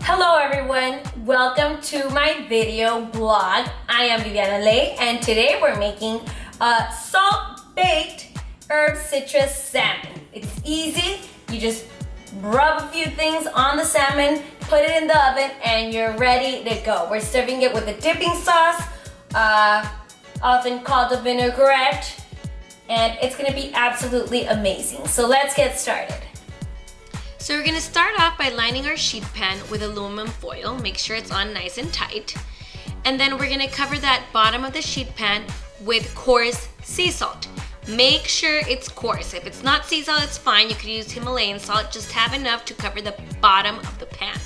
Hello everyone, welcome to my video blog. I am Viviana Lei and today we're making a salt-baked herb citrus salmon. It's easy, you just rub a few things on the salmon, put it in the oven and you're ready to go. We're serving it with a dipping sauce, often called a vinaigrette, and it's gonna be absolutely amazing. So let's get started. So we're gonna start off by lining our sheet pan with aluminum foil. Make sure it's on nice and tight. And then we're gonna cover that bottom of the sheet pan with coarse sea salt. Make sure it's coarse. If it's not sea salt, it's fine. You could use Himalayan salt. Just have enough to cover the bottom of the pan.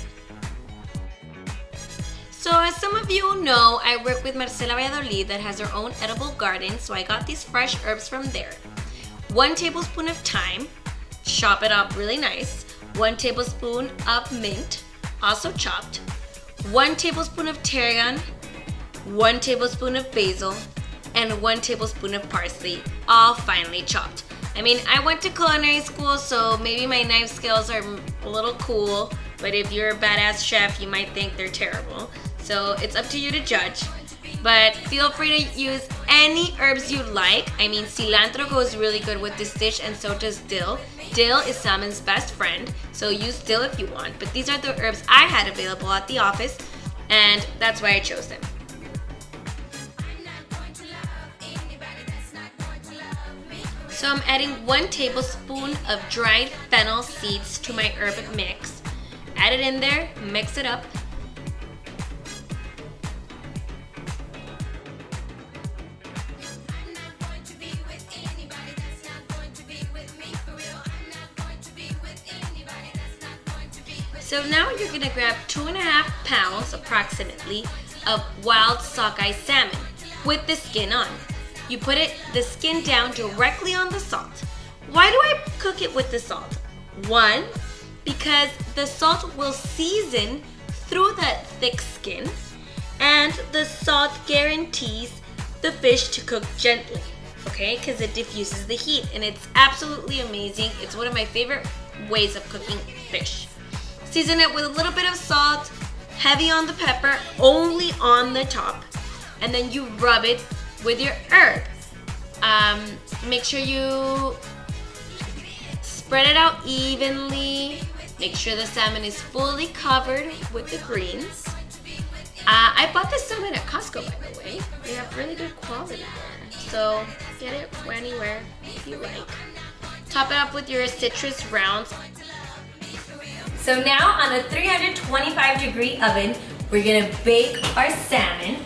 So as some of you know, I work with Marcela Valladolid that has her own edible garden. So I got these fresh herbs from there. 1 tablespoon of thyme, chop it up really nice. 1 tablespoon of mint, also chopped. 1 tablespoon of tarragon, 1 tablespoon of basil, and 1 tablespoon of parsley, all finely chopped. I mean, I went to culinary school, so maybe my knife skills are a little cool, but if you're a badass chef, you might think they're terrible. So it's up to you to judge. But feel free to use any herbs you like. I mean, cilantro goes really good with this dish and so does dill. Dill is salmon's best friend, so use dill if you want. But these are the herbs I had available at the office, and that's why I chose them. So I'm adding 1 tablespoon of dried fennel seeds to my herb mix. Add it in there, mix it up. So now you're gonna grab 2.5 pounds approximately of wild sockeye salmon with the skin on. You put the skin down directly on the salt. Why do I cook it with the salt? 1, because the salt will season through that thick skin, and the salt guarantees the fish to cook gently, okay? Because it diffuses the heat and it's absolutely amazing. It's one of my favorite ways of cooking fish. Season it with a little bit of salt, heavy on the pepper, only on the top, and then you rub it with your herb. Make sure you spread it out evenly. Make sure the salmon is fully covered with the greens. I bought this salmon at Costco, by the way. They have really good quality there, so get it anywhere you like. Top it up with your citrus rounds. So now on a 325-degree oven, we're gonna bake our salmon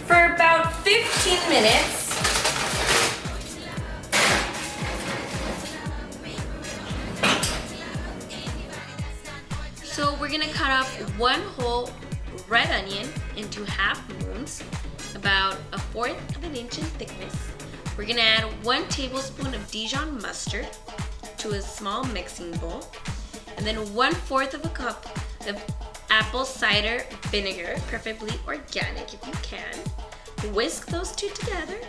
for about 15 minutes. So we're gonna cut off 1 whole red onion into half moons, about 1/4 of an inch in thickness. We're gonna add 1 tablespoon of Dijon mustard to a small mixing bowl. And then 1/4 of a cup of apple cider vinegar, preferably organic if you can. Whisk those two together.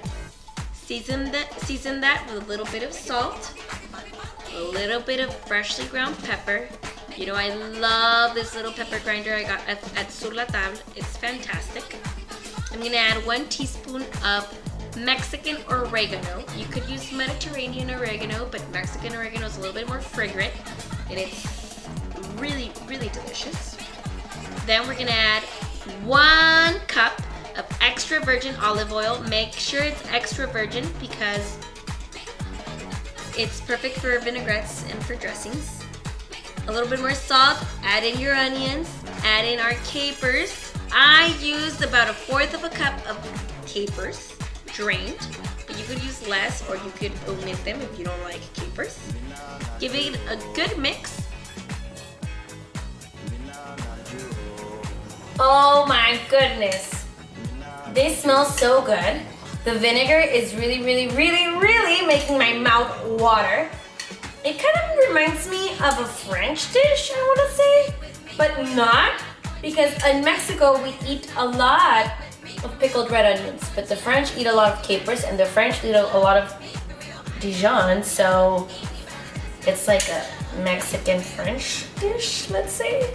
Season that with a little bit of salt, a little bit of freshly ground pepper. You know, I love this little pepper grinder I got at Sur La Table. It's fantastic. I'm gonna add 1 teaspoon of Mexican oregano. You could use Mediterranean oregano, but Mexican oregano is a little bit more fragrant, and it's really, really delicious. Then we're gonna add 1 cup of extra virgin olive oil. Make sure it's extra virgin because it's perfect for vinaigrettes and for dressings. A little bit more salt, add in your onions, add in our capers. I used about 1/4 of a cup of capers, drained, but you could use less or you could omit them if you don't like capers. Give it a good mix. Oh my goodness, this smells so good. The vinegar is really, really, really, really making my mouth water. It kind of reminds me of a French dish, I want to say, but not, because in Mexico we eat a lot of pickled red onions, but the French eat a lot of capers and the French eat a lot of Dijon, so it's like a Mexican French dish, let's say.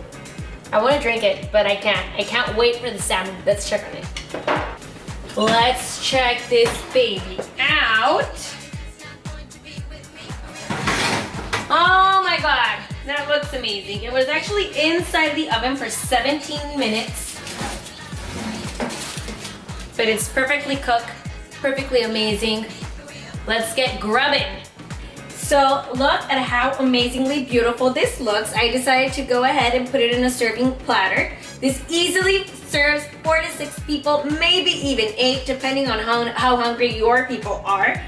I want to drink it, but I can't. I can't wait for the salmon. Let's check on it. Let's check this baby out. Oh my God, that looks amazing. It was actually inside the oven for 17 minutes. But it's perfectly cooked, perfectly amazing. Let's get grubbing. So look at how amazingly beautiful this looks. I decided to go ahead and put it in a serving platter. This easily serves 4 to 6 people, maybe even 8, depending on how hungry your people are.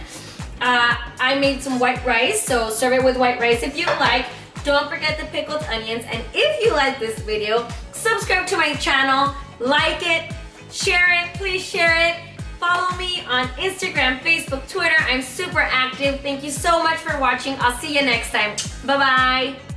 I made some white rice, so serve it with white rice if you like. Don't forget the pickled onions, and if you like this video, subscribe to my channel, like it, share it, please share it. Follow me on Instagram, Facebook, Twitter. I'm super active. Thank you so much for watching. I'll see you next time. Bye-bye.